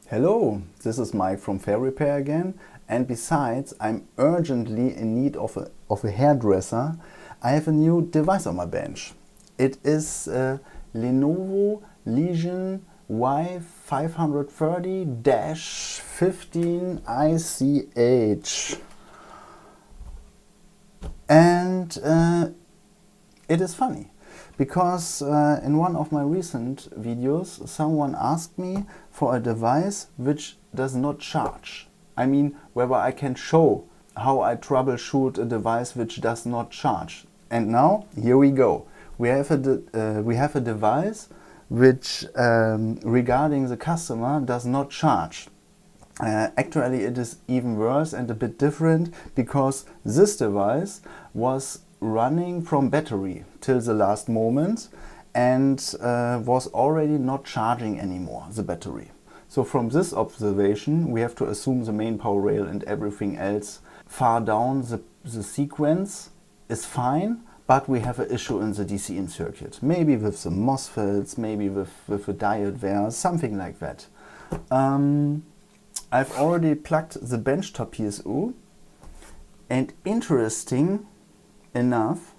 Hello, this is Mike from Fair Repair again, and besides I'm urgently in need of a hairdresser. I have a new device on my bench. It is a Lenovo Legion Y530-15ICH, and it is funny. Because in one of my recent videos someone asked me for a device which does not charge. I mean, whether I can show how I troubleshoot a device which does not charge. And now, here we go. We have a device which, regarding the customer, does not charge. Actually, it is even worse and a bit different, because this device was running from battery till the last moment and was already not charging anymore, the battery. So from this observation we have to assume the main power rail and everything else far down the sequence is fine, but we have an issue in the DC-in circuit. Maybe with the MOSFETs, maybe with a diode wear, something like that. I've already plugged the benchtop PSU, and interesting enough,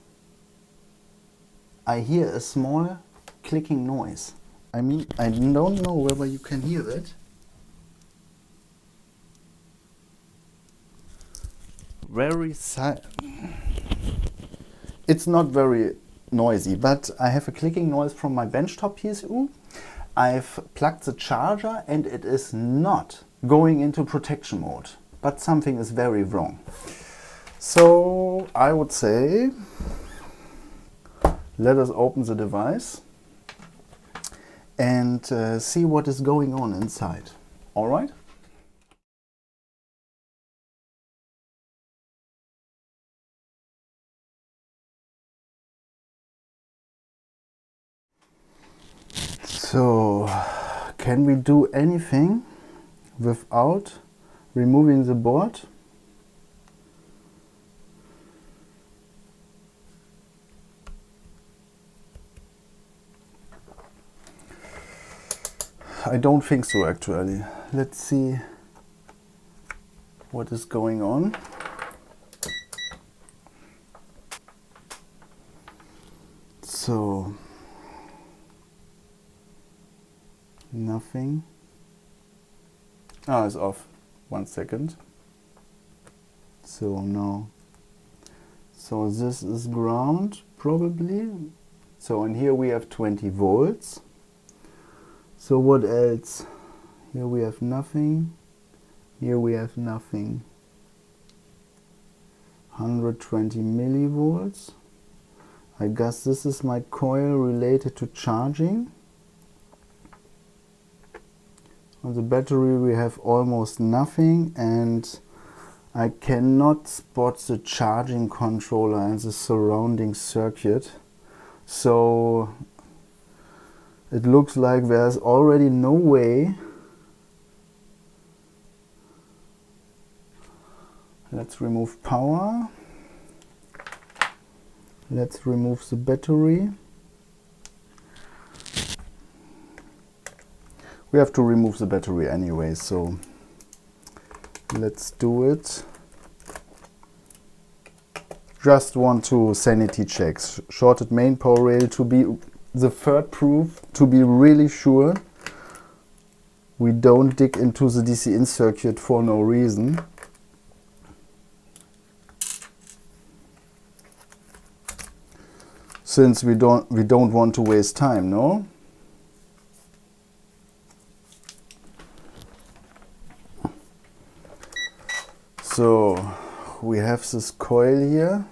I hear a small clicking noise. I mean, I don't know whether you can hear it. It's not very noisy, but I have a clicking noise from my benchtop PSU. I've plugged the charger and it is not going into protection mode, but something is very wrong. So I would say, let us open the device and see what is going on inside. All right? So, can we do anything without removing the board? I don't think so, actually. Let's see what is going on. So, nothing. Ah, it's off. 1 second. So no. So this is ground, probably. So in here we have 20 volts. So what else? Here we have nothing. Here we have nothing. 120 millivolts. I guess this is my coil related to charging. On the battery we have almost nothing, and I cannot spot the charging controller and the surrounding circuit. So it looks like there's already no way. Let's remove power. Let's remove the battery. We have to remove the battery anyway, so let's do it. Just want to sanity check. Shorted main power rail to be the third proof, to be really sure we don't dig into the DC-in circuit for no reason. Since we don't want to waste time, no? So we have this coil here,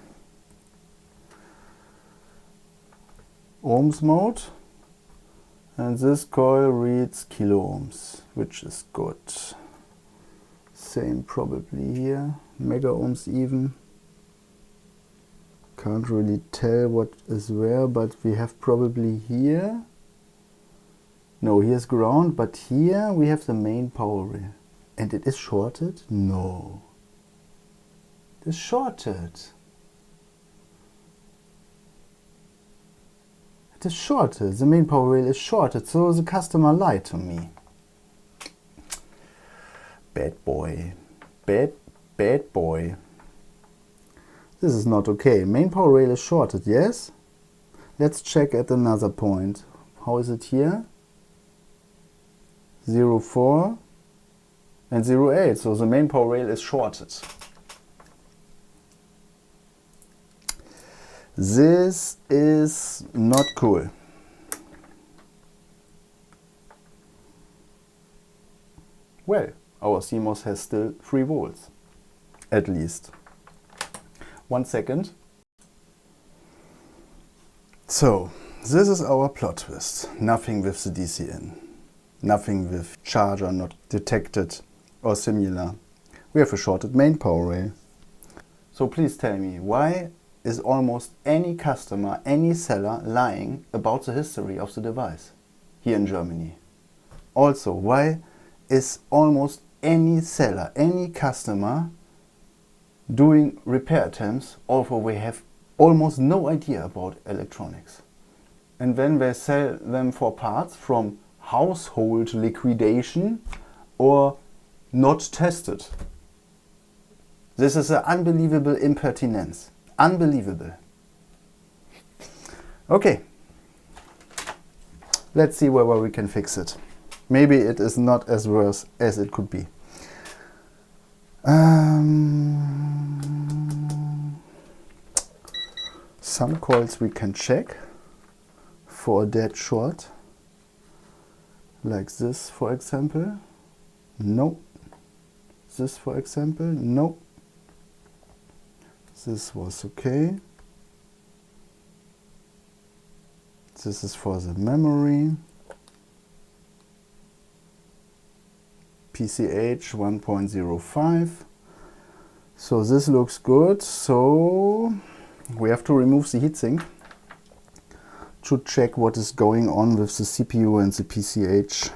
ohms mode, and this coil reads kilo ohms, which is good. Same probably here, mega ohms even. Can't really tell what is where, but we have probably here, no, here's ground, but here we have the main power rail. And it is shorted? No. It is shorted. It is shorted. The main power rail is shorted, so the customer lied to me. Bad boy. Bad boy. This is not okay. Main power rail is shorted, yes? Let's check at another point. How is it here? 0.4 and 0.8. So the main power rail is shorted. This is not cool. Well, our CMOS has still 3 volts, at least. 1 second. So, this is our plot twist. Nothing with the DC in. Nothing with charger not detected or similar. We have a shorted main power rail. So please tell me, why is almost any customer, any seller lying about the history of the device here in Germany? Also, why is almost any seller, any customer doing repair attempts, although we have almost no idea about electronics? And then they sell them for parts from household liquidation or not tested. This is an unbelievable impertinence. Unbelievable. Okay. Let's see whether we can fix it. Maybe it is not as worse as it could be. Some coils we can check for a dead short. Like this, for example. No. This, for example. No. This was okay. This is for the memory. PCH 1.05. So this looks good. So we have to remove the heatsink to check what is going on with the CPU and the PCH.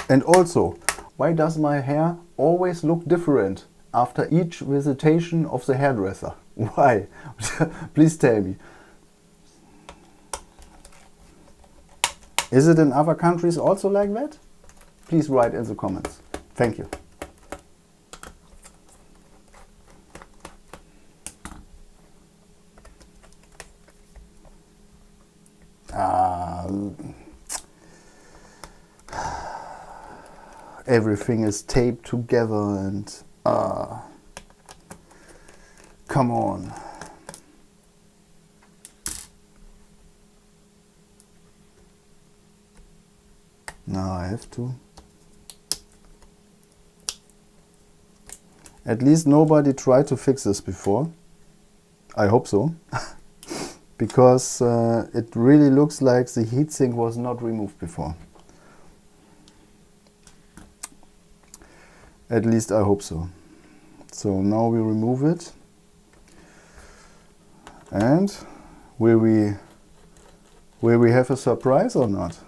And also, why does my hair always look different after each visitation of the hairdresser? Why? Please tell me. Is it in other countries also like that? Please write in the comments. Thank you. Everything is taped together and come on. Now I have to. At least nobody tried to fix this before. I hope so. Because it really looks like the heatsink was not removed before. At least I hope so. So now we remove it. And will we have a surprise or not?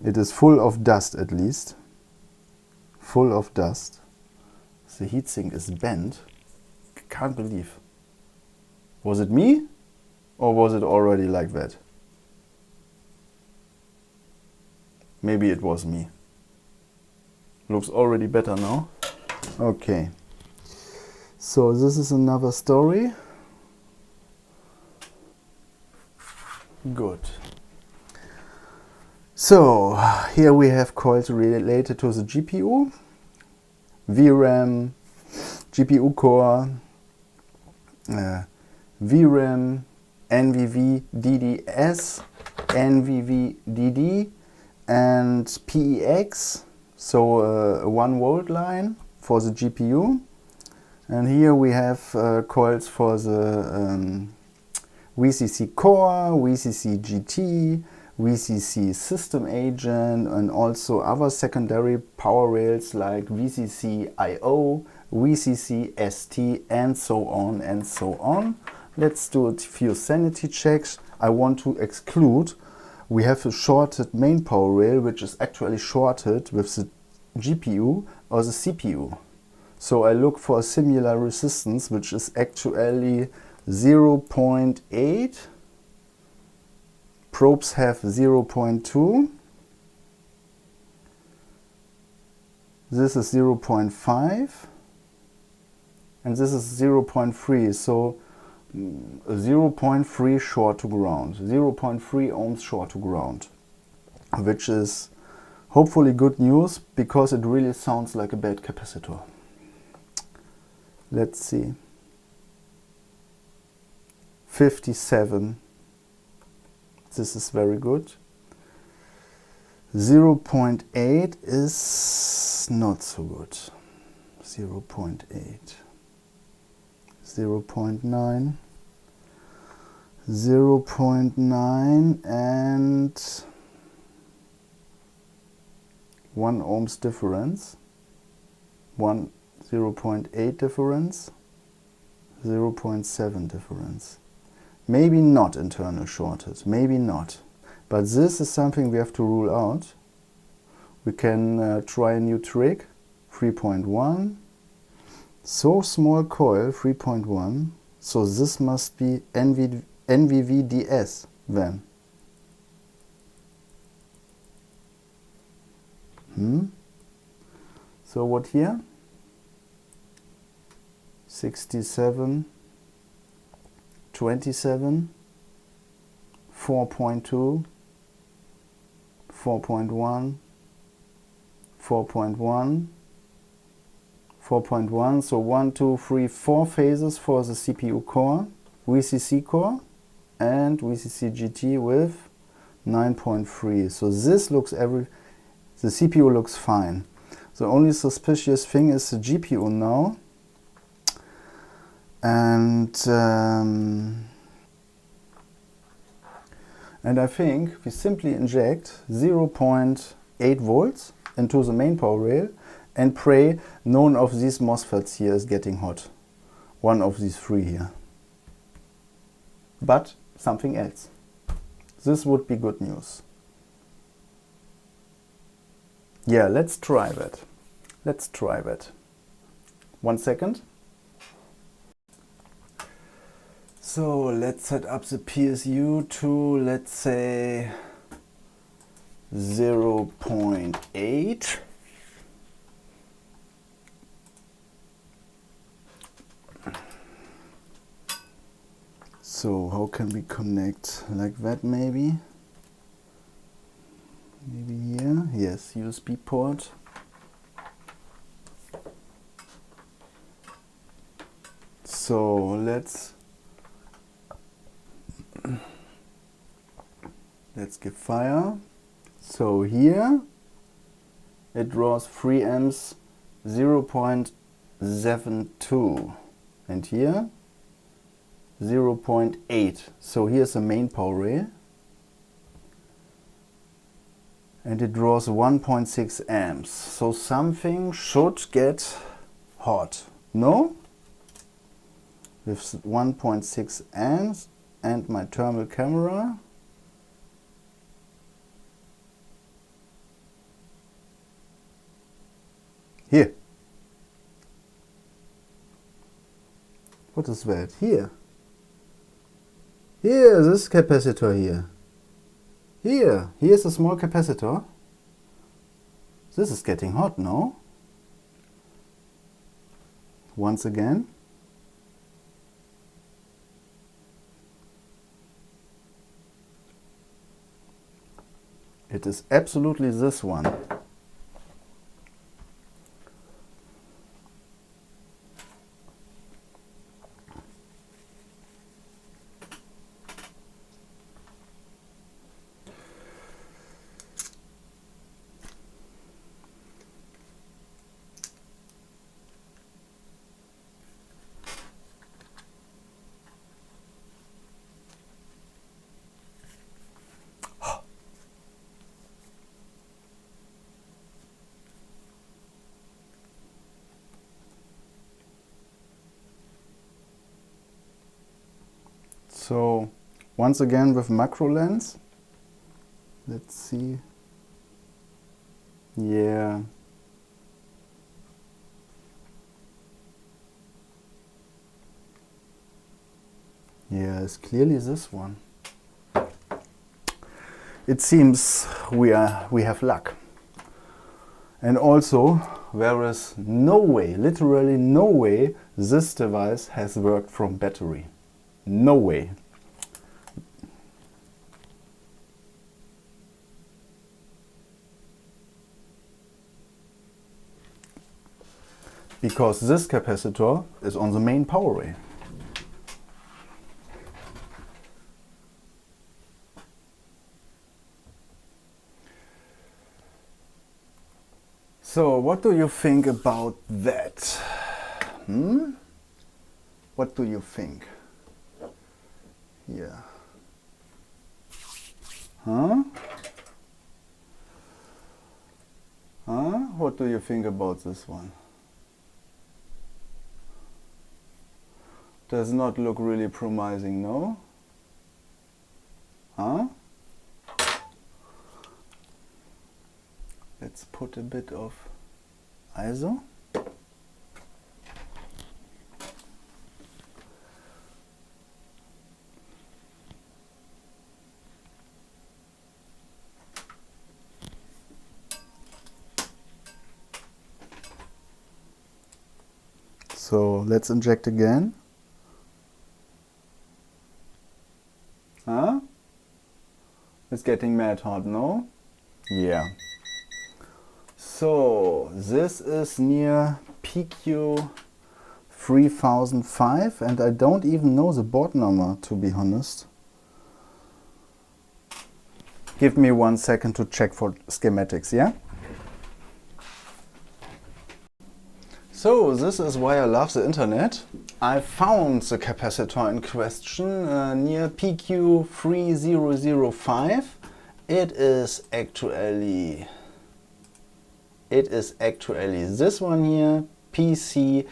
It is full of dust, at least. Full of dust. The heatsink is bent. I can't believe. Was it me? Or was it already like that? Maybe it was me. Looks already better now. Okay. So this is another story. Good. So here we have coils related to the GPU, VRAM, GPU core, VRAM, NVV DDS, NVV DD, and PEX, so a 1 volt line for the GPU. And here we have coils for the VCC core, VCC GT, VCC system agent, and also other secondary power rails like VCC IO, VCC ST, and so on and so on. Let's do a few sanity checks. I want to exclude we have a shorted main power rail which is actually shorted with the GPU or the CPU. So I look for a similar resistance which is actually 0.8. Probes have 0.2. This is 0.5. And this is 0.3. So 0.3 short to ground, 0.3 ohms short to ground, which is hopefully good news because it really sounds like a bad capacitor. Let's see. 57. This is very good. 0.8 is not so good. 0.8. 0.9, 0.9 and 1 ohms difference, 0.8 difference, 0.7 difference. Maybe not internal shorted, maybe not. But this is something we have to rule out. We can try a new trick, 3.1. So small coil, 3.1, so this must be NVVDS then. So what here? 67, 27, 4.2, 4.1, 4.1, 4.1, so 1, 2, 3, 4 phases for the CPU core, VCC core, and VCC GT with 9.3. So this looks the CPU looks fine. The only suspicious thing is the GPU now. And I think we simply inject 0.8 volts into the main power rail and pray none of these MOSFETs here is getting hot. One of these three here. But something else. This would be good news. Yeah, let's try that. Let's try that. 1 second. So let's set up the PSU to, let's say, 0.8. So how can we connect like that maybe? Maybe here, yes, USB port. So let's give fire. So here it draws 3 amps 0.72 and here 0.8. So here's the main power rail and it draws 1.6 amps. So something should get hot, no? With 1.6 amps and my thermal camera. Here. What is that? Here. Here, this capacitor here. Here's a small capacitor. This is getting hot, no? Once again. It is absolutely this one. So once again with macro lens, let's see. Yeah. Yeah, it's clearly this one. It seems we have luck. And also, there is no way, literally no way, this device has worked from battery. No way. Because this capacitor is on the main power rail. So, what do you think about that? What do you think? Yeah. Huh? Huh? What do you think about this one? Does not look really promising, no? Huh? Let's put a bit of ISO. So let's inject again. Huh? It's getting mad hot, no? Yeah. So this is near PQ 3005 and I don't even know the board number, to be honest. Give me 1 second to check for schematics, yeah? So this is why I love the internet. I found the capacitor in question near PQ 3005. It is actually this one here, PC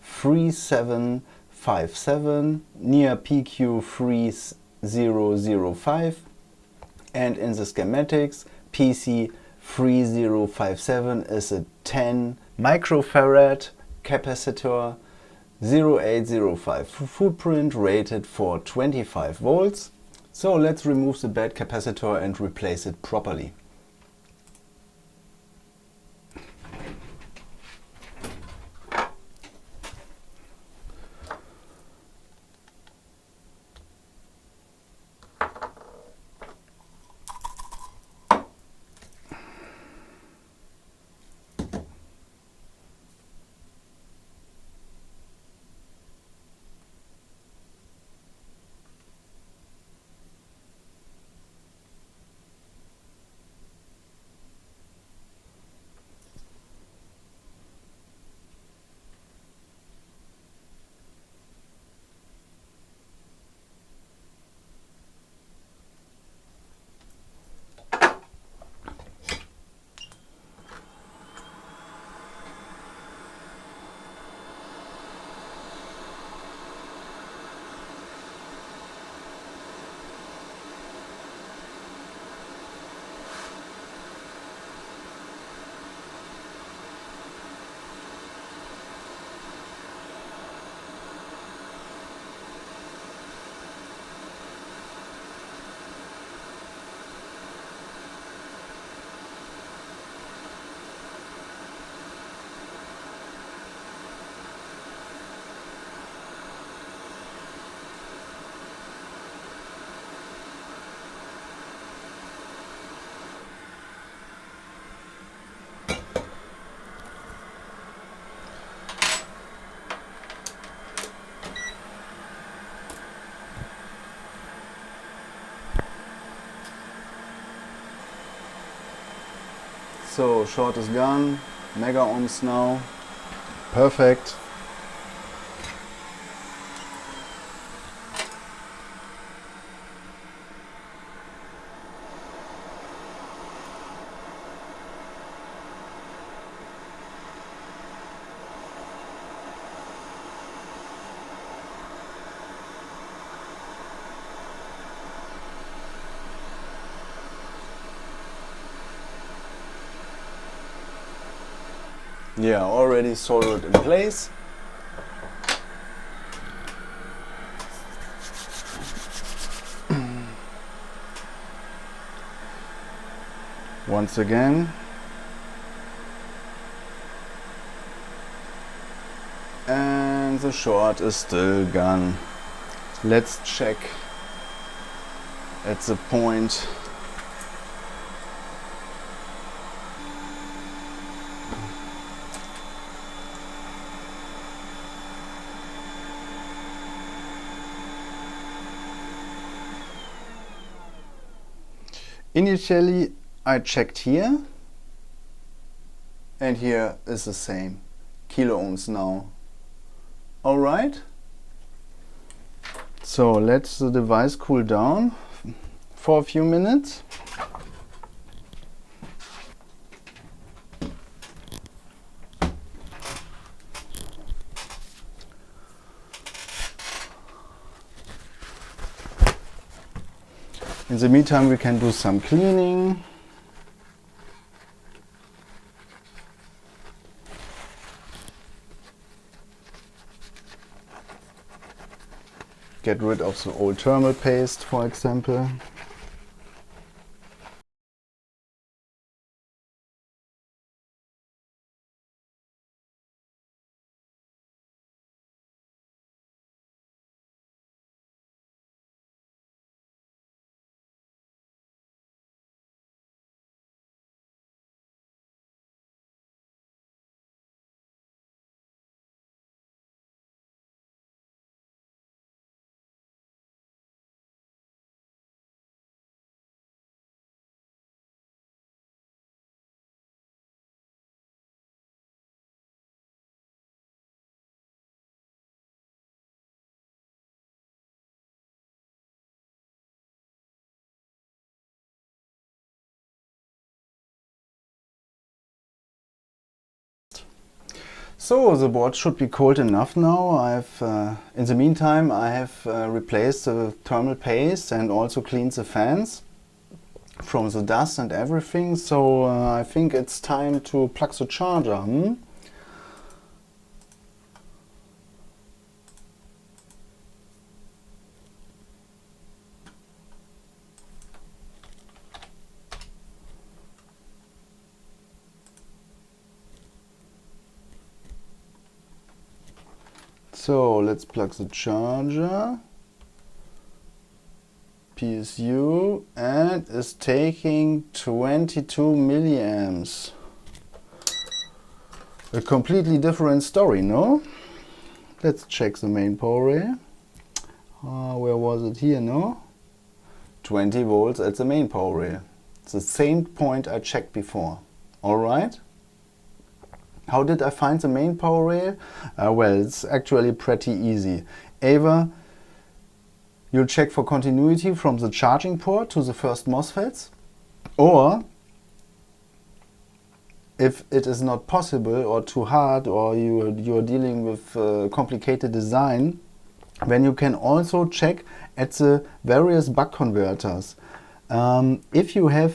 3757 near PQ 3005, and in the schematics PC 3057 is a 10 microfarad capacitor, 0805 footprint, rated for 25 volts. So let's remove the bad capacitor and replace it properly. So short is gone, mega ohms now, perfect. Yeah, already soldered in place. Once again. And the short is still gone. Let's check at the point. Initially I checked here, and here is the same, kilo ohms now. Alright, so let the device cool down for a few minutes. In the meantime, we can do some cleaning. Get rid of the old thermal paste, for example. So the board should be cold enough now. In the meantime, I have replaced the thermal paste and also cleaned the fans from the dust and everything. So I think it's time to plug the charger. So let's plug the charger, PSU, and it's taking 22 milliamps. A completely different story, no? Let's check the main power rail. Where was it here, no? 20 volts at the main power rail. It's the same point I checked before. Alright. How did I find the main power rail? Well, it's actually pretty easy. Either you'll check for continuity from the charging port to the first MOSFETs, or if it is not possible or too hard, or you're dealing with complicated design, then you can also check at the various buck converters. If you have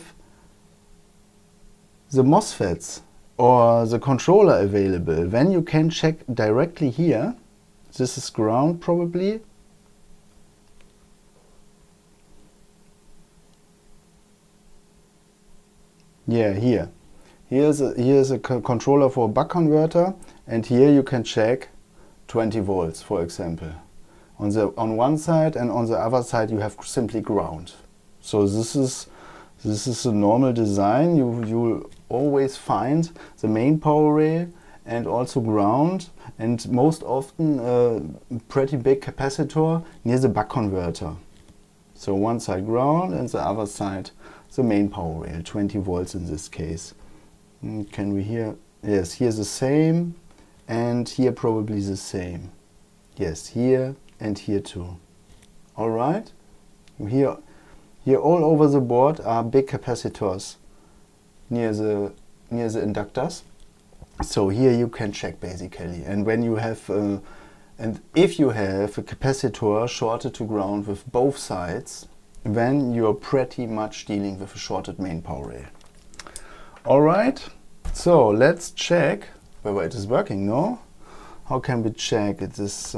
the MOSFETs or the controller available, then you can check directly here. This is ground probably. Yeah, here. Here's a controller for a buck converter, and here you can check 20 volts, for example. On one side, and on the other side you have simply ground. So this is a normal design. You'll always find the main power rail and also ground, and most often a pretty big capacitor near the buck converter. So one side ground and the other side the main power rail, 20 volts in this case. Can we hear? Yes, here's the same, and here probably the same. Yes, here and here too. Alright? Here all over the board are big capacitors near the inductors. So here you can check basically. And when you have and if you have a capacitor shorted to ground with both sides, then you're pretty much dealing with a shorted main power rail. Alright, so let's check But it is working, no? How can we check? It is,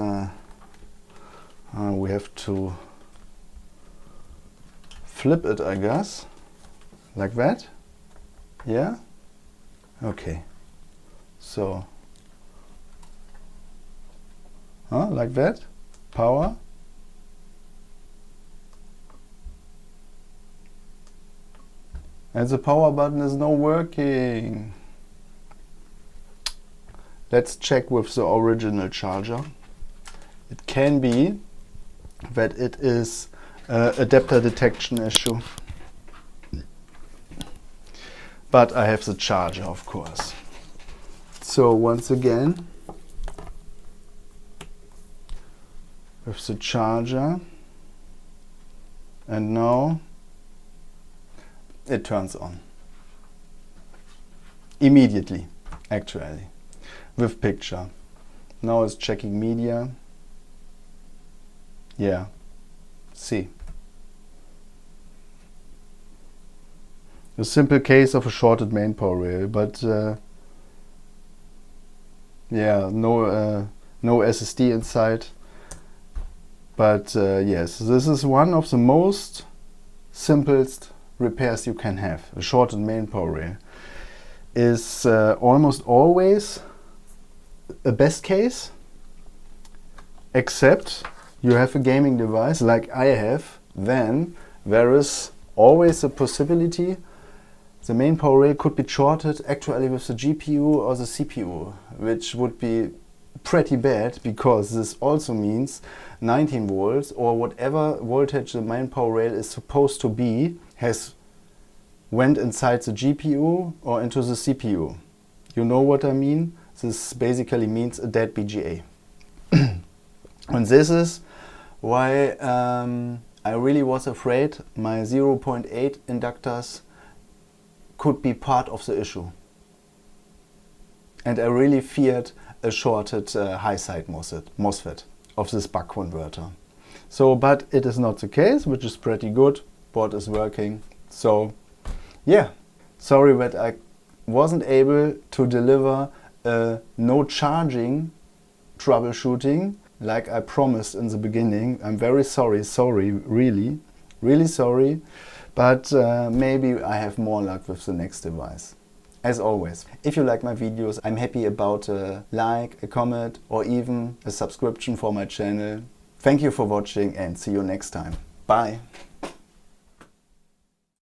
we have to flip it, I guess. Like that? Yeah? Okay. So, like that? Power. And the power button is not working. Let's check with the original charger. It can be that it is adapter detection issue. But I have the charger, of course. So once again, with the charger, and now it turns on. Immediately, actually, with picture. Now it's checking media. Yeah, see. A simple case of a shorted main power rail, but yeah, no SSD inside. But yes, this is one of the most simplest repairs you can have. A shorted main power rail is almost always a best case, except you have a gaming device like I have. Then there is always a possibility the main power rail could be shorted actually with the GPU or the CPU, which would be pretty bad, because this also means 19 volts or whatever voltage the main power rail is supposed to be has went inside the GPU or into the CPU. You know what I mean? This basically means a dead BGA. And this is why I really was afraid my 0.8 inductors could be part of the issue. And I really feared a shorted high side MOSFET of this buck converter. So, but it is not the case, which is pretty good. Board is working. So, yeah, sorry that I wasn't able to deliver no charging troubleshooting like I promised in the beginning. I'm very sorry, really sorry. But maybe I have more luck with the next device. As always, if you like my videos, I'm happy about a like, a comment, or even a subscription for my channel. Thank you for watching and see you next time. Bye!